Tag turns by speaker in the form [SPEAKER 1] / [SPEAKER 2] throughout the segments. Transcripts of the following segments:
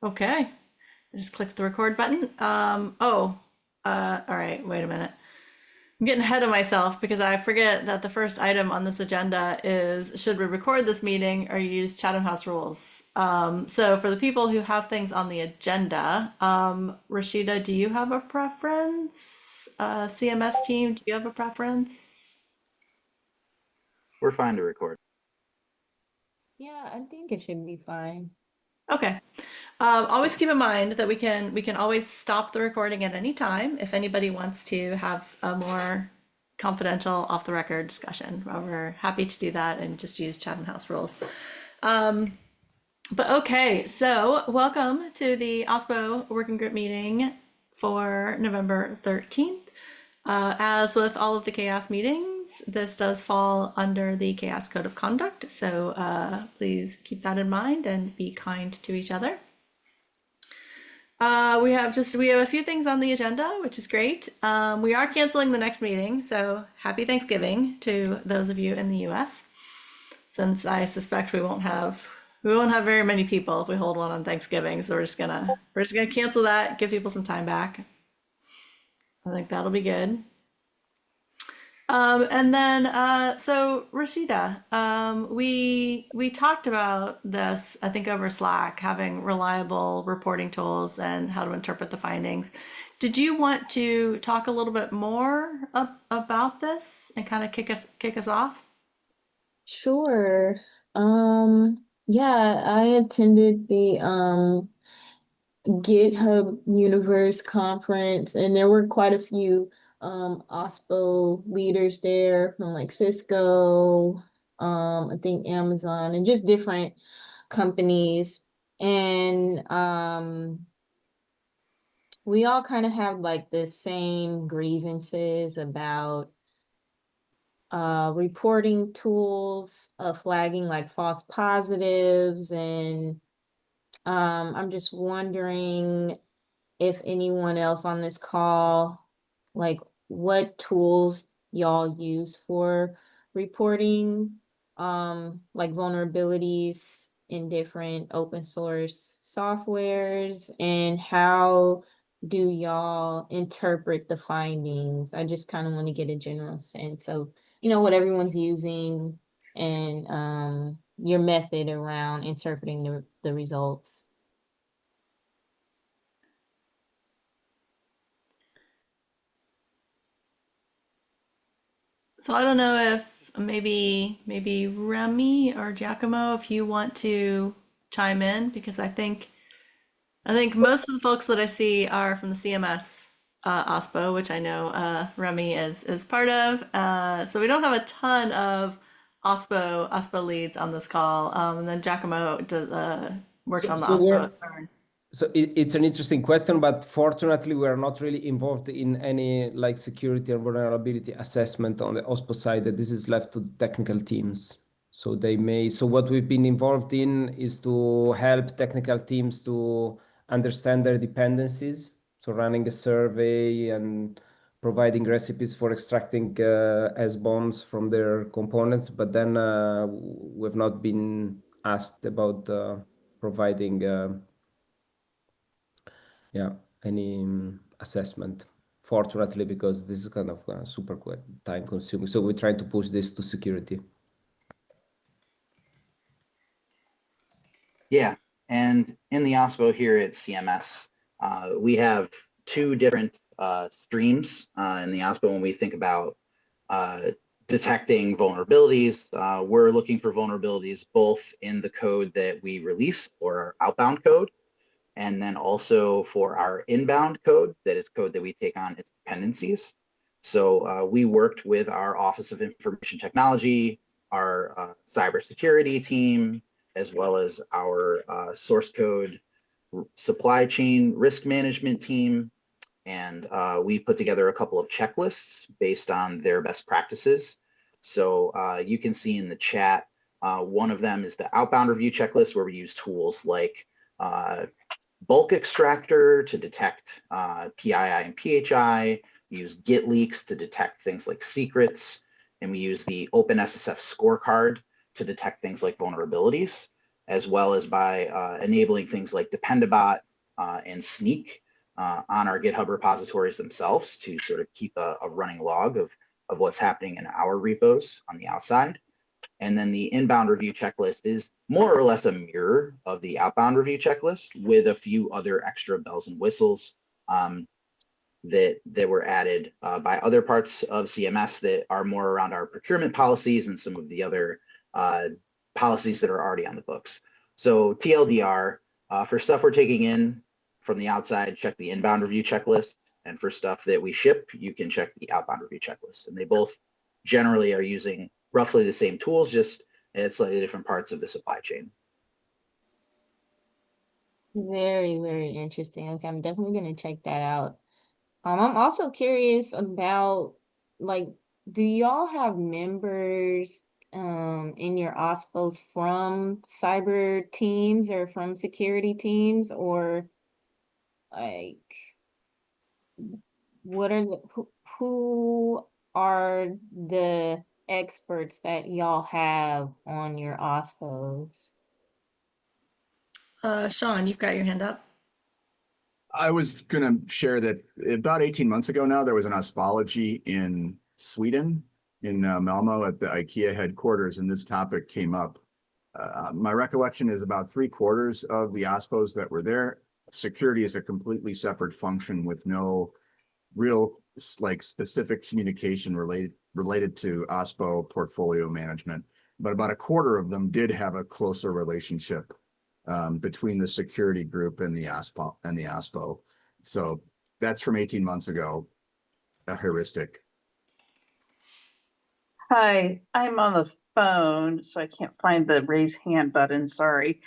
[SPEAKER 1] Okay, I just clicked the record button. All right, wait a minute. I'm getting ahead of myself because I forget that the first item on this agenda is should we record this meeting or use Chatham House rules? So for the people who have things on the agenda, Rashida, do you have a preference? CMS team, do you have a preference?
[SPEAKER 2] We're fine to record.
[SPEAKER 3] Yeah, I think it should be fine.
[SPEAKER 1] Okay. Always keep in mind that we can always stop the recording at any time if anybody wants to have a more confidential, off the record discussion. We're happy to do that and just use Chatham House rules. But okay, so welcome to the OSPO working group meeting for November 13th. As with all of the CHAOSS meetings, this does fall under the CHAOSS Code of Conduct, so please keep that in mind and be kind to each other. We have a few things on the agenda, which is great. We are canceling the next meeting, so happy Thanksgiving to those of you in the US, since I suspect we won't have very many people if we hold one on Thanksgiving, so we're just gonna cancel that, give people some time back. I think that'll be good. And then, so Rashida, we talked about this, I think, over Slack, having reliable reporting tools and how to interpret the findings. Did you want to talk a little bit more about this and kind of kick us off?
[SPEAKER 3] Sure. Yeah, I attended the GitHub Universe conference, and there were quite a few OSPO leaders there from like Cisco, I think Amazon, and just different companies. And we all kind of have like the same grievances about reporting tools, flagging like false positives. And I'm just wondering if anyone else on this call, like what tools y'all use for reporting, like vulnerabilities in different open source softwares, and how do y'all interpret the findings? I just kind of want to get a general sense of, what everyone's using and your method around interpreting the results.
[SPEAKER 1] So I don't know if maybe Remy or Giacomo, if you want to chime in, because I think most of the folks that I see are from the CMS OSPO, which I know Remy is part of. So we don't have a ton of OSPO leads on this call. And then Giacomo works
[SPEAKER 4] So,
[SPEAKER 1] on the
[SPEAKER 4] so we're
[SPEAKER 1] OSPO CERN.
[SPEAKER 4] it's an interesting question, but fortunately, we are not really involved in any like security or vulnerability assessment on the OSPO side. That this is left to the technical teams. So they may. So what we've been involved in is to help technical teams to understand their dependencies. So running a survey and providing recipes for extracting S-bombs from their components. But then we've not been asked about providing. Yeah, any assessment. Fortunately, because this is kind of super quick, time consuming. So we're trying to push this to security.
[SPEAKER 2] Yeah, and in the OSPO here at CMS, we have two different streams in the OSPO when we think about uh, detecting vulnerabilities. We're looking for vulnerabilities both in the code that we release or our outbound code, and then also for our inbound code, that is code that we take on its dependencies. So we worked with our Office of Information Technology, our cybersecurity team, as well as our source code supply chain risk management team. And we put together a couple of checklists based on their best practices. So you can see in the chat, one of them is the outbound review checklist, where we use tools like bulk extractor to detect PII and PHI. We use Git leaks to detect things like secrets, and we use the OpenSSF scorecard to detect things like vulnerabilities. as well as by enabling things like Dependabot and Sneak on our GitHub repositories themselves to sort of keep a running log of what's happening in our repos on the outside. And then the inbound review checklist is more or less a mirror of the outbound review checklist with a few other extra bells and whistles that were added by other parts of CMS that are more around our procurement policies and some of the other policies that are already on the books. So TLDR, for stuff we're taking in from the outside, check the inbound review checklist. And for stuff that we ship, you can check the outbound review checklist. And they both generally are using roughly the same tools, just at slightly different parts of the supply chain.
[SPEAKER 3] Very, very interesting. Okay, I'm definitely gonna check that out. I'm also curious about, like, do y'all have members in your OSPOs from cyber teams or from security teams, or like what are who are the experts that y'all have on your OSPOs?
[SPEAKER 1] Sean, you've got your hand up.
[SPEAKER 5] I was going to share that about 18 months ago now, there was an OSPology in Sweden, in Malmo at the IKEA headquarters, and this topic came up. My recollection is about 3/4 of the OSPOs that were there. Security is a completely separate function with no real like specific communication related to OSPO portfolio management. But about 1/4 of them did have a closer relationship between the security group and the OSPO. So that's from 18 months ago, a heuristic.
[SPEAKER 6] Hi, I'm on the phone, so I can't find the raise hand button, sorry.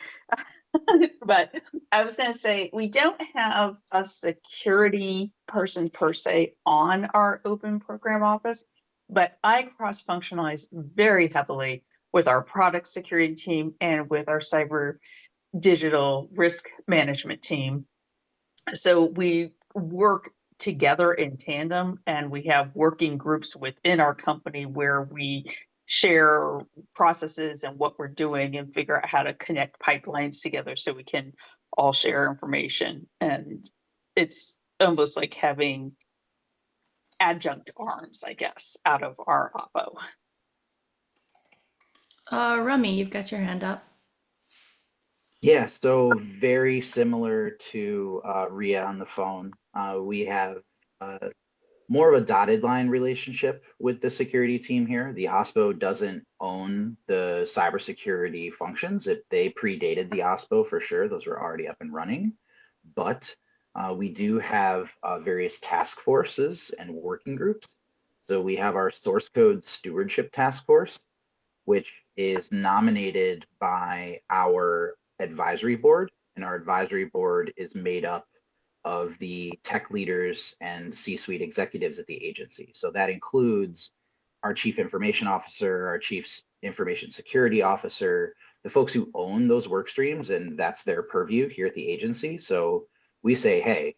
[SPEAKER 6] But I was gonna say, we don't have a security person per se on our open program office, but I cross-functionalize very heavily with our product security team and with our cyber digital risk management team. So we work together in tandem, and we have working groups within our company where we share processes and what we're doing and figure out how to connect pipelines together so we can all share information. And it's almost like having adjunct arms, I guess, out of our OPPO.
[SPEAKER 1] Rummy, you've got your hand up.
[SPEAKER 2] Yeah, so very similar to Ria on the phone. We have more of a dotted line relationship with the security team here. The OSPO doesn't own the cybersecurity functions. They predated the OSPO for sure. Those were already up and running. But we do have various task forces and working groups. So we have our source code stewardship task force, which is nominated by our advisory board. And our advisory board is made up of the tech leaders and C-suite executives at the agency. So that includes our chief information officer, our chief information security officer, the folks who own those work streams, and that's their purview here at the agency. So we say, hey,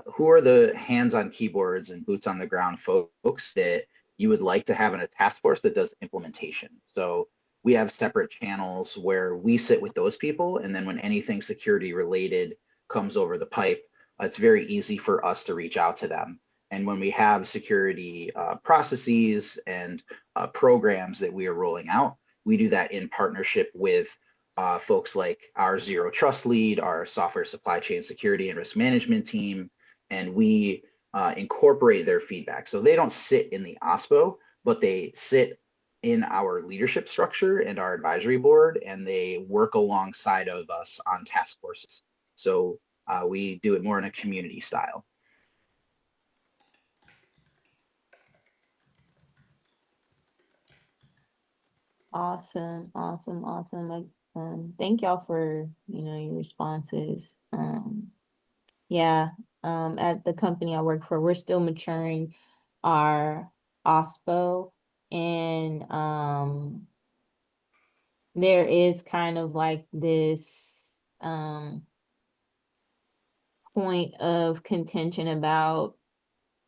[SPEAKER 2] who are the hands on keyboards and boots on the ground folks that you would like to have in a task force that does implementation? So we have separate channels where we sit with those people, and then when anything security related comes over the pipe, it's very easy for us to reach out to them. And when we have security processes and programs that we are rolling out, we do that in partnership with folks like our Zero Trust lead, our software supply chain security and risk management team, and we incorporate their feedback. So they don't sit in the OSPO, but they sit in our leadership structure and our advisory board, and they work alongside of us on task forces. So we do it more in a community style.
[SPEAKER 3] Awesome, awesome, awesome. Like, thank y'all for, your responses. Yeah, at the company I work for, we're still maturing our OSPO, and there is kind of like this point of contention about,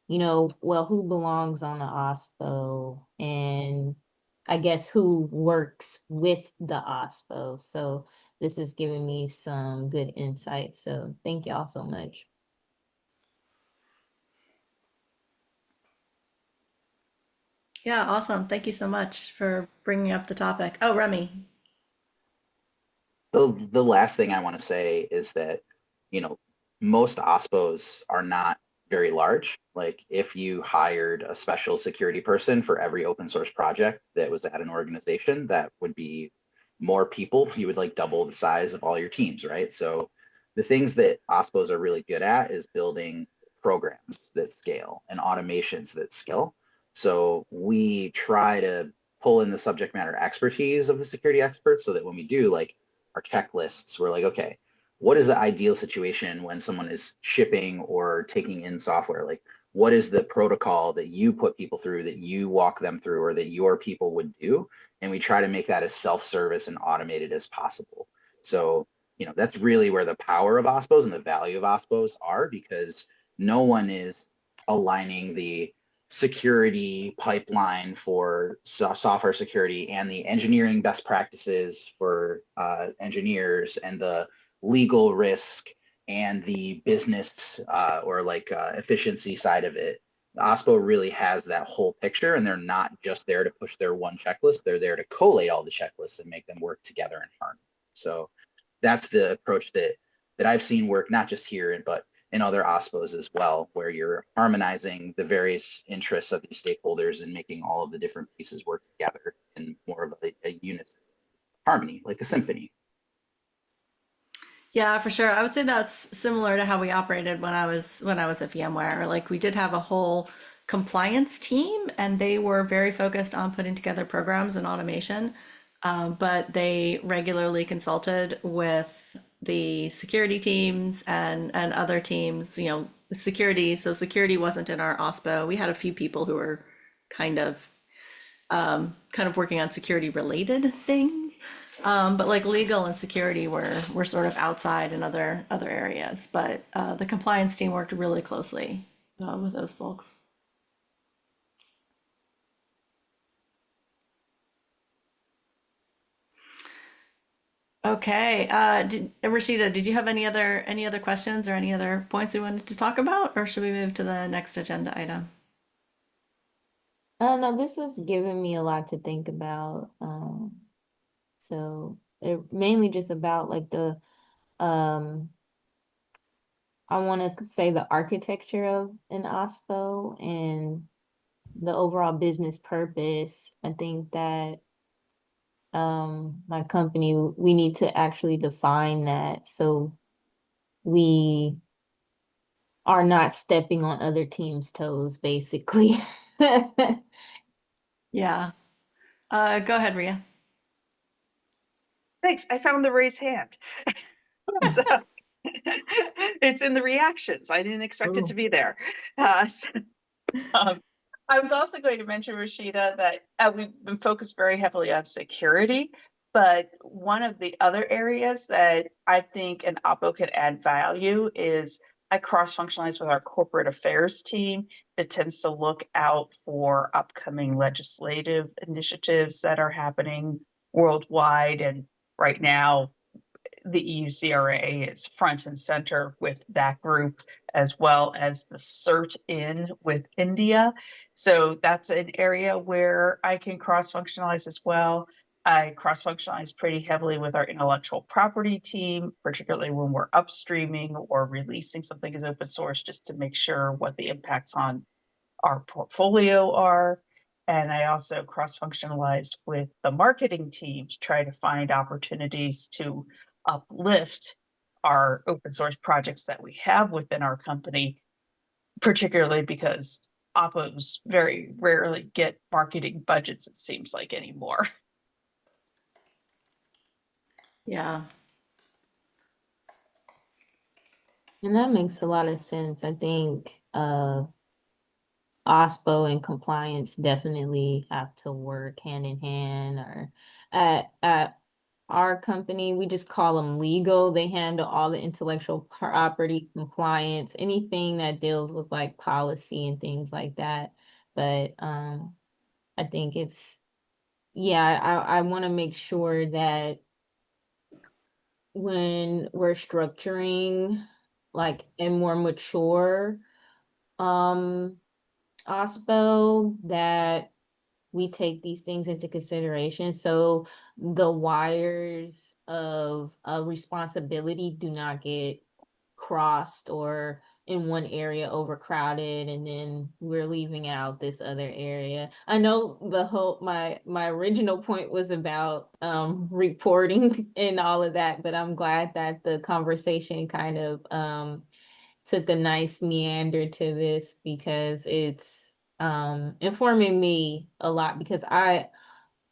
[SPEAKER 3] well, who belongs on the OSPO, and I guess who works with the OSPO. So this has given me some good insight. So thank y'all so much.
[SPEAKER 1] Yeah, awesome. Thank you so much for bringing up the topic. Oh, Remy.
[SPEAKER 2] The last thing I want to say is that, you know, most OSPOs are not very large. Like if you hired a special security person for every open source project that was at an organization, that would be more people. You would like double the size of all your teams, right? So the things that OSPOs are really good at is building programs that scale and automations that scale. So we try to pull in the subject matter expertise of the security experts so that when we do like our checklists, we're like, okay, what is the ideal situation when someone is shipping or taking in software? Like, what is the protocol that you put people through, that you walk them through, or that your people would do? And we try to make that as self-service and automated as possible. So, you know, that's really where the power of OSPOs and the value of OSPOs are, because no one is aligning the security pipeline for software security and the engineering best practices for engineers and the legal risk and the business or like efficiency side of it. The OSPO really has that whole picture, and they're not just there to push their one checklist. They're there to collate all the checklists and make them work together in harmony. So that's the approach that I've seen work, not just here, but in other OSPOs as well, where you're harmonizing the various interests of these stakeholders and making all of the different pieces work together in more of a unison, harmony, like a symphony.
[SPEAKER 1] Yeah, for sure. I would say that's similar to how we operated when I was at VMware. Like we did have a whole compliance team, and they were very focused on putting together programs and automation. But they regularly consulted with the security teams and other teams. Security. So security wasn't in our OSPO. We had a few people who were kind of working on security related things. But like legal and security were sort of outside in other areas. But the compliance team worked really closely with those folks. Okay, Rashida, did you have any other questions or any other points you wanted to talk about, or should we move to the next agenda item?
[SPEAKER 3] No, this has given me a lot to think about. So it mainly just about like the um I want to say the architecture of an OSPO and the overall business purpose. I think that my company, we need to actually define that so we are not stepping on other teams' toes, basically.
[SPEAKER 1] Yeah. Go ahead, Ria.
[SPEAKER 6] Thanks. I found the raised hand. So it's in the reactions. I didn't expect it to be there. So, um, I was also going to mention, Rashida, that we've been focused very heavily on security, but one of the other areas that I think an OPPO could add value is I cross-functionalize with our corporate affairs team that tends to look out for upcoming legislative initiatives that are happening worldwide. And right now, the EUCRA is front and center with that group, as well as the CERT in with India. So that's an area where I can cross-functionalize as well. I cross-functionalize pretty heavily with our intellectual property team, particularly when we're upstreaming or releasing something as open source, just to make sure what the impacts on our portfolio are. And I also cross-functionalize with the marketing team to try to find opportunities to uplift our open source projects that we have within our company, particularly because oppos very rarely get marketing budgets, it seems like, anymore.
[SPEAKER 1] Yeah.
[SPEAKER 3] And that makes a lot of sense. I think OSPO and compliance definitely have to work hand in hand. Or at our company, we just call them legal. They handle all the intellectual property compliance, anything that deals with like policy and things like that. But I think it's, yeah, I want to make sure that when we're structuring like a more mature OSPO that we take these things into consideration. So the wires of responsibility do not get crossed or in one area overcrowded and then we're leaving out this other area. I know the whole my original point was about reporting and all of that, but I'm glad that the conversation kind of took a nice meander to this because it's informing me a lot because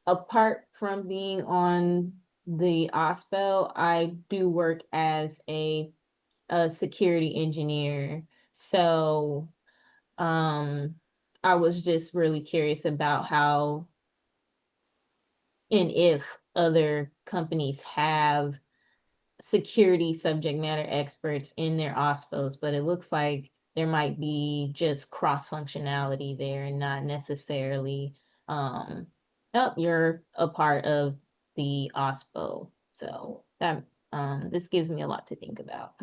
[SPEAKER 3] apart from being on the OSPO, I do work as a security engineer. So I was just really curious about how and if other companies have security subject matter experts in their OSPOs, but it looks like there might be just cross functionality there and not necessarily oh, you're a part of the OSPO. So that this gives me a lot to think about.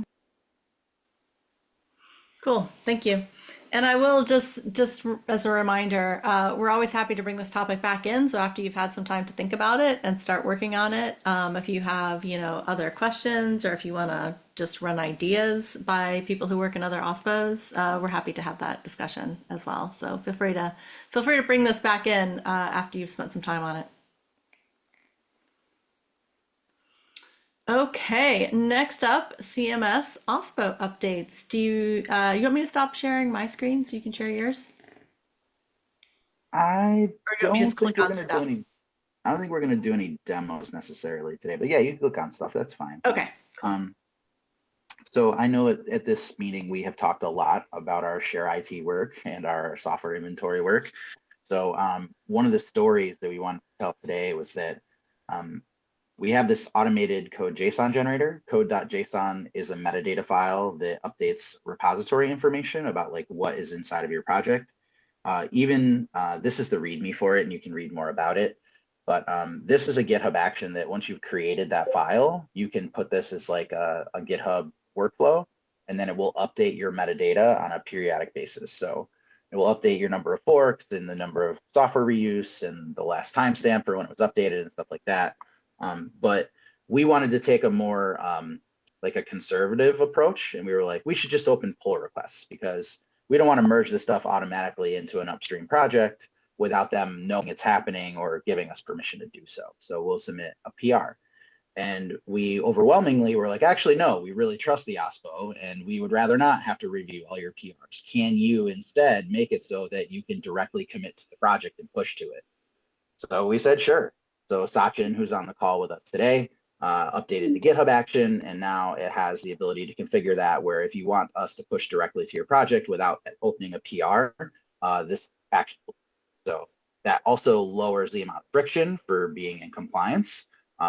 [SPEAKER 1] Cool, thank you. And I will just as a reminder, we're always happy to bring this topic back in. So after you've had some time to think about it and start working on it, if you have, other questions or if you want to just run ideas by people who work in other OSPOs, we're happy to have that discussion as well. So feel free to bring this back in after you've spent some time on it. Okay, next up, CMS OSPO updates. Do you want me to stop sharing my screen so you can share yours?
[SPEAKER 2] I
[SPEAKER 1] Or do you want me to just click on
[SPEAKER 2] I
[SPEAKER 1] stuff?
[SPEAKER 2] don't think we're gonna do any demos necessarily today, but yeah, you can click on stuff. That's fine.
[SPEAKER 1] Okay.
[SPEAKER 2] Um, so I know at this meeting we have talked a lot about our share IT work and our software inventory work. So one of the stories that we wanted to tell today was that um, we have this automated code JSON generator. Code.json is a metadata file that updates repository information about like what is inside of your project. This is the README for it, and you can read more about it. But this is a GitHub action that once you've created that file, you can put this as like a GitHub workflow, and then it will update your metadata on a periodic basis. So it will update your number of forks and the number of software reuse and the last timestamp for when it was updated and stuff like that. But we wanted to take a more like a conservative approach, and we were like, we should just open pull requests because we don't want to merge this stuff automatically into an upstream project without them knowing it's happening or giving us permission to do so. So we'll submit a PR. And we overwhelmingly were like, actually, no, we really trust the OSPO and we would rather not have to review all your PRs. Can you instead make it so that you can directly commit to the project and push to it? So we said, sure. So Sachin, who's on the call with us today, updated the GitHub action, and now it has the ability to configure that where if you want us to push directly to your project without opening a PR, this action. So that also lowers the amount of friction for being in compliance.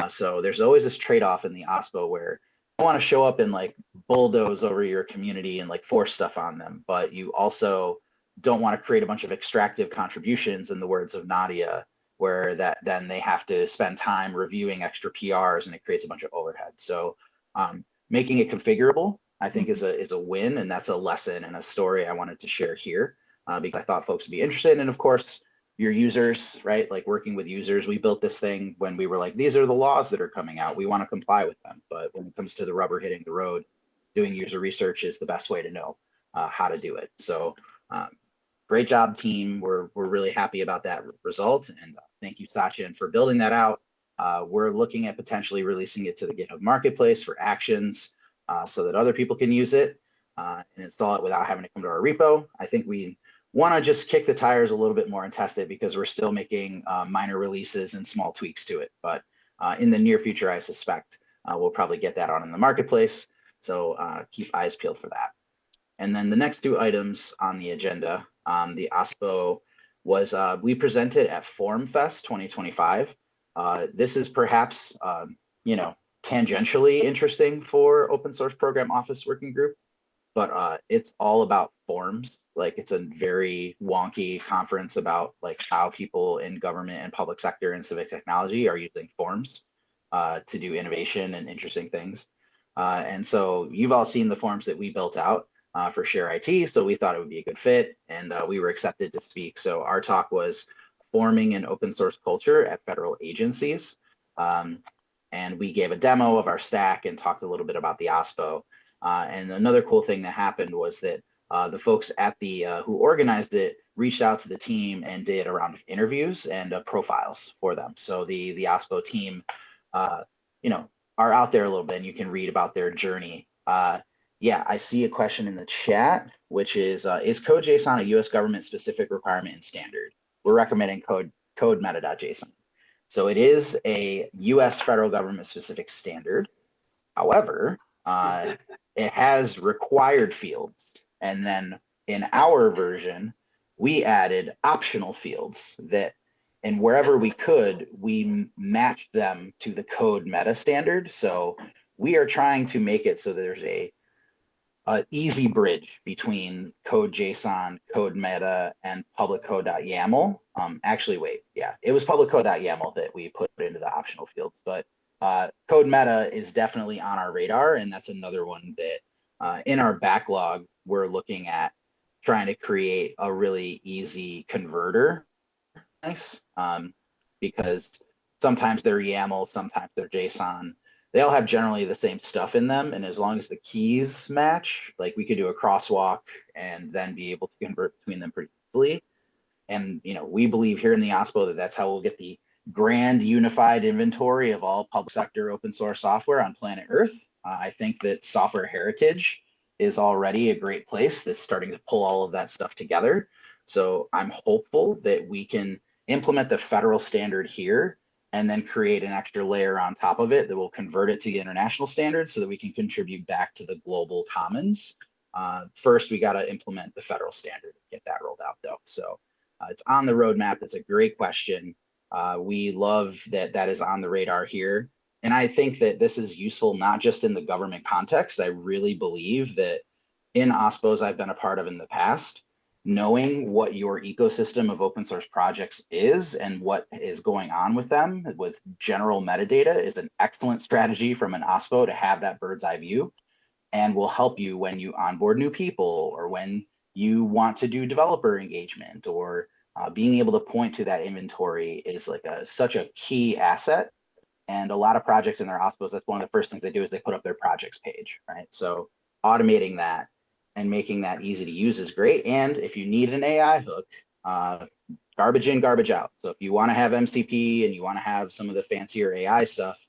[SPEAKER 2] So there's always this trade-off in the OSPO where you want to show up and like bulldoze over your community and like force stuff on them, but you also don't want to create a bunch of extractive contributions, in the words of Nadia, where then they have to spend time reviewing extra PRs and it creates a bunch of overhead. So making it configurable, I think, is a win, and that's a lesson and a story I wanted to share here because I thought folks would be interested. And of course, your users, right? Like working with users, we built this thing when we were like, these are the laws that are coming out. We want to comply with them. But when it comes to the rubber hitting the road, doing user research is the best way to know how to do it. So great job, team. We're really happy about that result. And thank you, Sachin, for building that out. We're looking at potentially releasing it to the GitHub Marketplace for actions so that other people can use it and install it without having to come to our repo. I think we want to just kick the tires a little bit more and test it because we're still making minor releases and small tweaks to it. But in the near future, I suspect we'll probably get that on in the marketplace. So keep eyes peeled for that. And then the next two items on the agenda, the OSPO was we presented at FormFest 2025. This is perhaps, tangentially interesting for Open Source Program Office Working Group, but it's all about forms. Like it's a very wonky conference about like how people in government and public sector and civic technology are using forms. to do innovation and interesting things. And so you've all seen the forms that we built out for Share IT, so we thought it would be a good fit, and we were accepted to speak. So our talk was forming an open source culture at federal agencies. And we gave a demo of our stack and talked a little bit about the OSPO. And another cool thing that happened was that the folks at the who organized it reached out to the team and did a round of interviews and profiles for them. So the OSPO team, you know, are out there a little bit, and you can read about their journey. Yeah, I see a question in the chat, which is code.json a U.S. government specific requirement and standard? We're recommending code meta.json. So it is a U.S. federal government specific standard. However, it has required fields. And then in our version, we added optional fields that, and wherever we could, we matched them to the code meta standard. So we are trying to make it so there's a easy bridge between code JSON, code meta, and public code.yaml. Actually, wait, yeah, it was public code.yaml that we put into the optional fields, but code meta is definitely on our radar, and that's another one that in our backlog, we're looking at trying to create a really easy converter. Nice, because sometimes they're YAML, sometimes they're JSON. They all have generally the same stuff in them, and as long as the keys match, like we could do a crosswalk and then be able to convert between them pretty easily. And we believe here in the OSPO that that's how we'll get the grand unified inventory of all public sector open source software on planet Earth. I think that Software Heritage is already a great place that's starting to pull all of that stuff together. So I'm hopeful that we can implement the federal standard here and then create an extra layer on top of it that will convert it to the international standard so that we can contribute back to the global commons. First, we got to implement the federal standard and get that rolled out though. So it's on the roadmap. It's a great question. We love that that is on the radar here. And I think that this is useful not just in the government context. I really believe that in OSPOs I've been a part of in the past, knowing what your ecosystem of open source projects is and what is going on with them with general metadata is an excellent strategy from an OSPO to have that bird's eye view, and will help you when you onboard new people or when you want to do developer engagement, or being able to point to that inventory is like such a key asset. And a lot of projects in their OSPOs, that's one of the first things they do is they put up their projects page, right? So automating that and making that easy to use is great. And if you need an AI hook, garbage in, garbage out. So if you want to have MCP and you want to have some of the fancier AI stuff,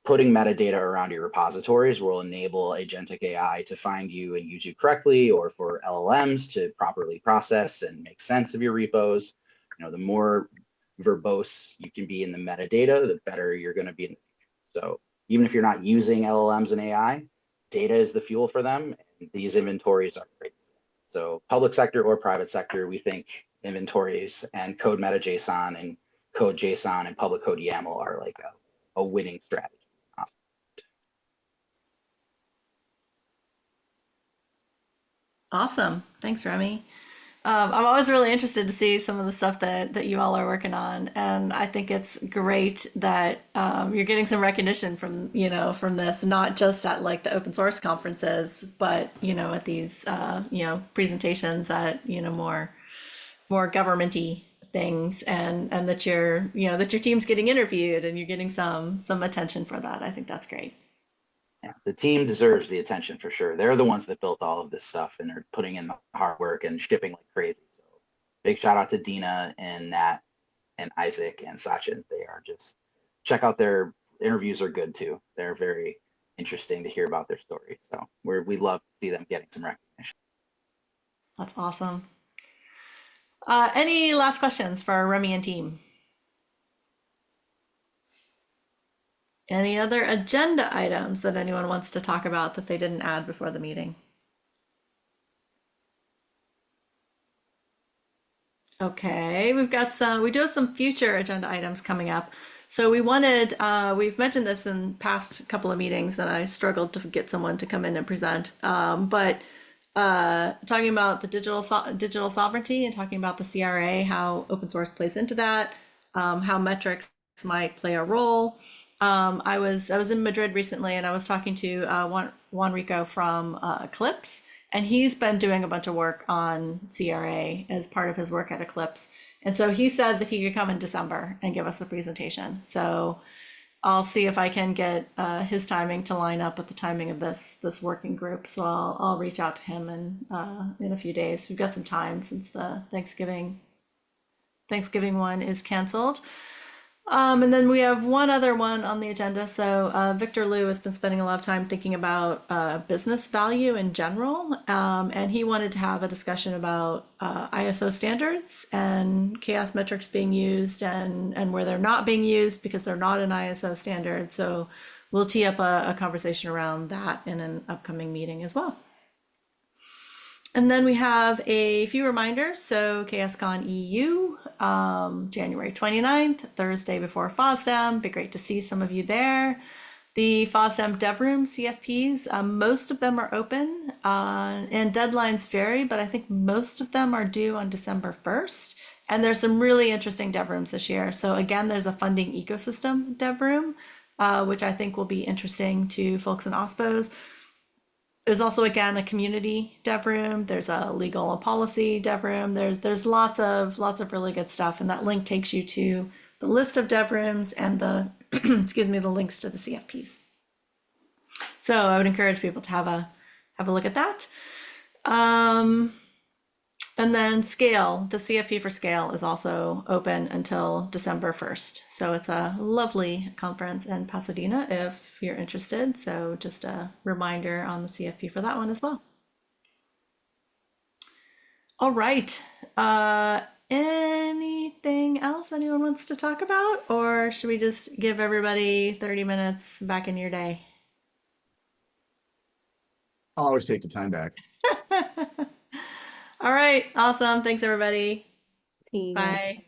[SPEAKER 2] putting metadata around your repositories will enable agentic AI to find you and use you correctly, or for LLMs to properly process and make sense of your repos. The more verbose you can be in the metadata, the better you're going to be in the future. So even if you're not using LLMs and AI, data is the fuel for them, and these inventories are great. So public sector or private sector, we think inventories and code meta JSON and code JSON and public code YAML are like a winning strategy.
[SPEAKER 1] Awesome. Thanks, Remy. I'm always really interested to see some of the stuff that you all are working on, and I think it's great that you're getting some recognition from from this, not just at like the open source conferences, but at these presentations at more governmenty things, and that that your team's getting interviewed and you're getting some attention for that. I think that's great.
[SPEAKER 2] Yeah, the team deserves the attention for sure. They're the ones that built all of this stuff, and they're putting in the hard work and shipping like crazy. So big shout out to Dina and Nat and Isaac and Sachin. They are just, check out their interviews, are good too. They're very interesting to hear about their story. So we love to see them getting some recognition.
[SPEAKER 1] That's awesome. Any last questions for Remy and team? Any other agenda items that anyone wants to talk about that they didn't add before the meeting? Okay, we do have some future agenda items coming up. So we've mentioned this in past couple of meetings, and I struggled to get someone to come in and present. But talking about the digital sovereignty and talking about the CRA, how open source plays into that, how metrics might play a role. I was in Madrid recently, and I was talking to Juan Rico from Eclipse, and he's been doing a bunch of work on CRA as part of his work at Eclipse. And so he said that he could come in December and give us a presentation. So I'll see if I can get his timing to line up with the timing of this working group. So I'll reach out to him in a few days. We've got some time since the Thanksgiving one is canceled. And then we have one other one on the agenda. So Victor Liu has been spending a lot of time thinking about business value in general, and he wanted to have a discussion about ISO standards and CHAOSS metrics being used and where they're not being used because they're not an ISO standard. So we'll tee up a conversation around that in an upcoming meeting as well. And then we have a few reminders. So CHAOSScon EU, January 29th, Thursday before FOSDEM. Be great to see some of you there. The FOSDEM Dev Room CFPs, most of them are open and deadlines vary, but I think most of them are due on December 1st. And there's some really interesting dev rooms this year. So again, there's a funding ecosystem dev room, which I think will be interesting to folks in OSPOs. There's also, again, a community dev room. There's a legal and policy dev room. There's lots of really good stuff, and that link takes you to the list of dev rooms and the excuse me, the links to the CFPs. So I would encourage people to have a look at that. And then Scale, the CFP for Scale is also open until December 1st. So it's a lovely conference in Pasadena if you're interested. So just a reminder on the CFP for that one as well. All right. Anything else anyone wants to talk about? Or should we just give everybody 30 minutes back in your day?
[SPEAKER 5] I'll always take the time back.
[SPEAKER 1] All right. Awesome. Thanks, everybody.
[SPEAKER 3] See you guys.
[SPEAKER 1] Bye.